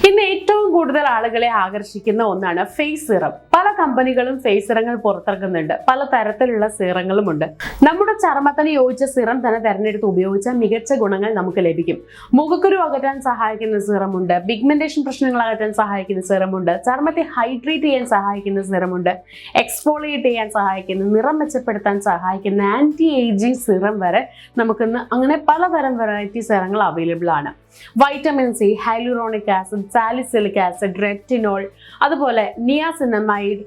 ഇന്ന് ഏറ്റവും കൂടുതൽ ആളുകളെ ആകർഷിക്കുന്ന ഒന്നാണ് ഫേസ് സിറം. പല കമ്പനികളും ഫേസ് സിറങ്ങൾ പുറത്തിറക്കുന്നുണ്ട്. പല തരത്തിലുള്ള സിറങ്ങളും ഉണ്ട്. നമ്മുടെ ചർമ്മത്തിന് യോജിച്ച സിറം തന്നെ തിരഞ്ഞെടുത്ത് ഉപയോഗിച്ചാൽ മികച്ച ഗുണങ്ങൾ നമുക്ക് ലഭിക്കും. മുഖക്കുരു അകറ്റാൻ സഹായിക്കുന്ന സിറമുണ്ട്, പിഗ്മെന്റേഷൻ പ്രശ്നങ്ങൾ അകറ്റാൻ സഹായിക്കുന്ന സിറമുണ്ട്, ചർമ്മത്തെ ഹൈഡ്രേറ്റ് ചെയ്യാൻ സഹായിക്കുന്ന സിറമുണ്ട്, എക്സ്ഫോളിയേറ്റ് ചെയ്യാൻ സഹായിക്കുന്ന, നിറം മെച്ചപ്പെടുത്താൻ സഹായിക്കുന്ന ആന്റി ഏജിങ് സിറം വരെ നമുക്കിന്ന് അങ്ങനെ പലതരം വെറൈറ്റി സിറങ്ങൾ അവൈലബിൾ ആണ്. Vitamin C, hyaluronic acid, salicylic acid, retinol, അതുപോലെ നിയാസിനമൈഡ്,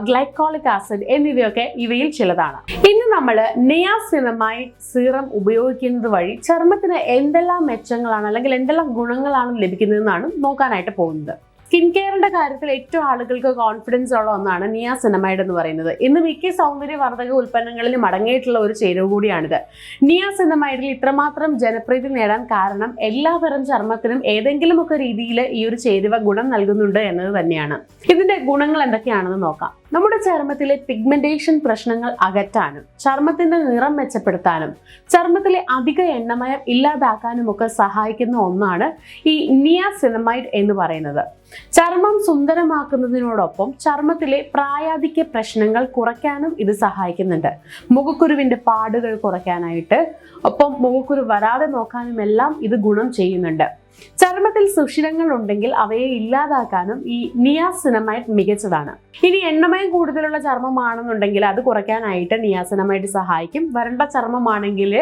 ഗ്ലൈക്കോളിക് ആസിഡ് എന്നിവയൊക്കെ ഇവയിൽ ചിലതാണ്. ഇന്ന് നമ്മൾ നിയാസിനമൈഡ് സീറം ഉപയോഗിക്കുന്നത് വഴി ചർമ്മത്തിന് എന്തെല്ലാം മെച്ചങ്ങളാണ് അല്ലെങ്കിൽ എന്തെല്ലാം ഗുണങ്ങളാണ് ലഭിക്കുന്നതെന്നാണ് നോക്കാനായിട്ട് പോകുന്നത്. സ്കിൻ കെയറിന്റെ കാര്യത്തിൽ ഏറ്റവും ആളുകൾക്ക് കോൺഫിഡൻസ് ഉള്ള ഒന്നാണ് നിയാസിനമൈഡ് എന്ന് പറയുന്നത്. ഇന്ന് മിക്ക സൗന്ദര്യവർദ്ധക ഉൽപ്പന്നങ്ങളിലും അടങ്ങിയിട്ടുള്ള ഒരു ചേരുവ കൂടിയാണിത്. നിയാസിനമൈഡിൽ ഇത്രമാത്രം ജനപ്രീതി നേടാൻ കാരണം എല്ലാതരം ചർമ്മത്തിനും ഏതെങ്കിലുമൊക്കെ രീതിയിൽ ഈ ഒരു ചേരുവ ഗുണം നൽകുന്നുണ്ട് എന്നത് തന്നെയാണ്. ഇതിന്റെ ഗുണങ്ങൾ എന്തൊക്കെയാണെന്ന് നോക്കാം. നമ്മുടെ ചർമ്മത്തിലെ പിഗ്മെന്റേഷൻ പ്രശ്നങ്ങൾ അകറ്റാനും ചർമ്മത്തിന്റെ നിറം മെച്ചപ്പെടുത്താനും ചർമ്മത്തിലെ അധിക എണ്ണമയം ഇല്ലാതാക്കാനും ഒക്കെ സഹായിക്കുന്ന ഒന്നാണ് ഈ നിയാസിനമൈഡ് എന്ന് പറയുന്നത്. ചർമ്മം സുന്ദരമാക്കുന്നതിനോടൊപ്പം ചർമ്മത്തിലെ പ്രായാധിക്യ പ്രശ്നങ്ങൾ കുറയ്ക്കാനും ഇത് സഹായിക്കുന്നുണ്ട്. മുഖക്കുരുവിന്റെ പാടുകൾ കുറയ്ക്കാനായിട്ട് ഒപ്പം മുഖക്കുരു വരാതെ നോക്കാനും എല്ലാം ഇത് ഗുണം ചെയ്യുന്നുണ്ട്. ചർമ്മത്തിൽ സുഷിരങ്ങൾ ഉണ്ടെങ്കിൽ അവയെ ഇല്ലാതാക്കാനും ഈ നിയാസിനമൈഡ് മികച്ചതാണ്. ഇനി എണ്ണമയം കൂടുതലുള്ള ചർമ്മമാണെന്നുണ്ടെങ്കിൽ അത് കുറയ്ക്കാനായിട്ട് നിയാസിനമൈഡ് സഹായിക്കും. വരണ്ട ചർമ്മമാണെങ്കിൽ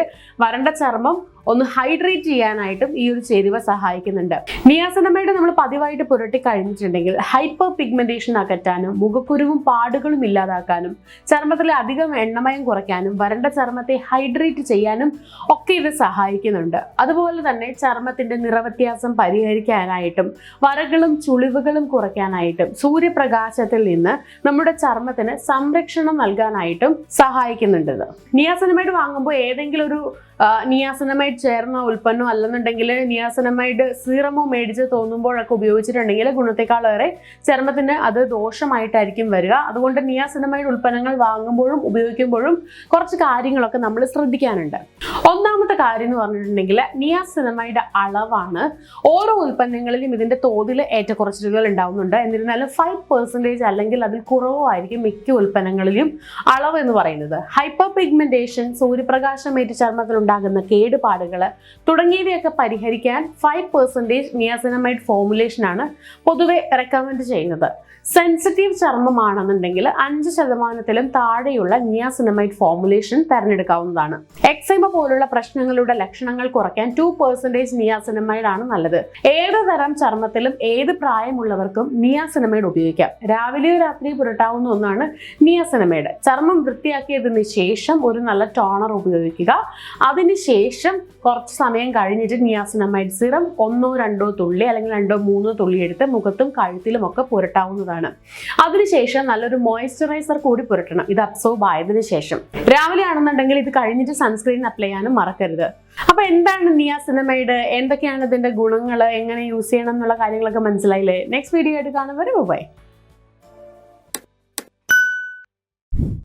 വരണ്ട ചർമ്മം ഒന്ന് ഹൈഡ്രേറ്റ് ചെയ്യാനായിട്ടും ഈ ഒരു ചേരുവ സഹായിക്കുന്നുണ്ട്. നിയാസിനമൈഡ് നമ്മൾ പതിവായിട്ട് പുരട്ടി കഴിഞ്ഞിട്ടുണ്ടെങ്കിൽ ഹൈപ്പർ പിഗ്മെന്റേഷൻ അകറ്റാനും മുഖക്കുരുവും പാടുകളും ഇല്ലാതാക്കാനും ചർമ്മത്തിലെ അധികം എണ്ണമയം കുറയ്ക്കാനും വരണ്ട ചർമ്മത്തെ ഹൈഡ്രേറ്റ് ചെയ്യാനും ഒക്കെ ഇത് സഹായിക്കുന്നുണ്ട്. അതുപോലെ തന്നെ ചർമ്മത്തിന്റെ നിറവ്യത്യാസം പരിഹരിക്കാനായിട്ടും വരകളും ചുളിവുകളും കുറയ്ക്കാനായിട്ടും സൂര്യപ്രകാശത്തിൽ നിന്ന് നമ്മുടെ ചർമ്മത്തിന് സംരക്ഷണം നൽകാനായിട്ടും സഹായിക്കുന്നുണ്ട്. നിയാസിനമൈഡ് വാങ്ങുമ്പോൾ ഏതെങ്കിലും ഒരു നിയാസിനമൈഡ് ചേർന്ന ഉൽപ്പന്നം അല്ലെന്നുണ്ടെങ്കിൽ നിയാസിനമൈഡ് സീറമോ മേടിച്ച് തോന്നുമ്പോഴൊക്കെ ഉപയോഗിച്ചിട്ടുണ്ടെങ്കിൽ ഗുണത്തെക്കാളേറെ ചർമ്മത്തിന് അത് ദോഷമായിട്ടായിരിക്കും വരിക. അതുകൊണ്ട് നിയാസിനമൈഡ് ഉൽപ്പന്നങ്ങൾ വാങ്ങുമ്പോഴും ഉപയോഗിക്കുമ്പോഴും കുറച്ച് കാര്യങ്ങളൊക്കെ നമ്മൾ ശ്രദ്ധിക്കാനുണ്ട്. ഒന്നാമത്തെ കാര്യം എന്ന് പറഞ്ഞിട്ടുണ്ടെങ്കിൽ നിയാസിനമൈഡ് അളവാണ്. ഓരോ ഉൽപ്പന്നങ്ങളിലും ഇതിന്റെ തോതിൽ ഏറ്റക്കുറച്ചിലുകൾ ഉണ്ടാവുന്നുണ്ട്. എന്നിരുന്നാലും 5% അല്ലെങ്കിൽ അതിൽ കുറവായിരിക്കും മിക്ക ഉൽപ്പന്നങ്ങളിലും അളവ് എന്ന് പറയുന്നത്. ഹൈപ്പർ പിഗ്മെന്റേഷൻ, സൂര്യപ്രകാശമേറ്റ് ചർമ്മത്തിൽ ഉണ്ടാകുന്ന കേടുപാടുകൾ തുടങ്ങിയവയൊക്കെ പരിഹരിക്കാൻ 5% നിയാസിനമൈഡ് ഫോർമുലേഷൻ ആണ് പൊതുവെ റെക്കമെൻഡ് ചെയ്യുന്നത്. സെൻസിറ്റീവ് ചർമ്മമാണെന്നുണ്ടെങ്കിൽ 5%-ലും താഴെയുള്ള നിയാസിനമൈഡ് ഫോർമുലേഷൻ തിരഞ്ഞെടുക്കാവുന്നതാണ്. എക്സൈമ പോലുള്ള പ്രശ്നങ്ങളുടെ ലക്ഷണങ്ങൾ കുറയ്ക്കാൻ 2% നിയാസിനമൈഡ് ആണ് നല്ലത്. ഏത് തരം ചർമ്മത്തിലും ഏത് പ്രായമുള്ളവർക്കും നിയാസിനമൈഡ് ഉപയോഗിക്കാം. രാവിലെയോ രാത്രിയോ പുരട്ടാവുന്ന ഒന്നാണ് നിയാസിനമൈഡ്. ചർമ്മം വൃത്തിയാക്കിയതിന് ശേഷം ഒരു നല്ല ടോണർ ഉപയോഗിക്കുക. അതിനുശേഷം കുറച്ച് സമയം കഴിഞ്ഞിട്ട് നിയാസിനമൈഡ് സിറം 1-2 തുള്ളി അല്ലെങ്കിൽ 2-3 തുള്ളി എടുത്ത് മുഖത്തും കഴുത്തിലും ഒക്കെ പുരട്ടാവുന്നതാണ്. അതിനുശേഷം നല്ലൊരു മോയ്സ്ചറൈസർ കൂടി പുരട്ടണം. ഇത് അബ്സോർബ് ആയതിനു ശേഷം രാവിലെ ആണെന്നുണ്ടെങ്കിൽ ഇത് കഴിഞ്ഞിട്ട് സൺസ്ക്രീൻ അപ്ലൈ ചെയ്യാനും മറക്കരുത്. അപ്പൊ എന്താണ് നിയാസിനമൈഡ്, എന്തൊക്കെയാണ് ഇതിന്റെ ഗുണങ്ങൾ, എങ്ങനെ യൂസ് ചെയ്യണം എന്നുള്ള കാര്യങ്ങളൊക്കെ മനസ്സിലായില്ലേ? നെക്സ്റ്റ് വീഡിയോ ആയിട്ട് കാണുമ്പോൾ ബൈ.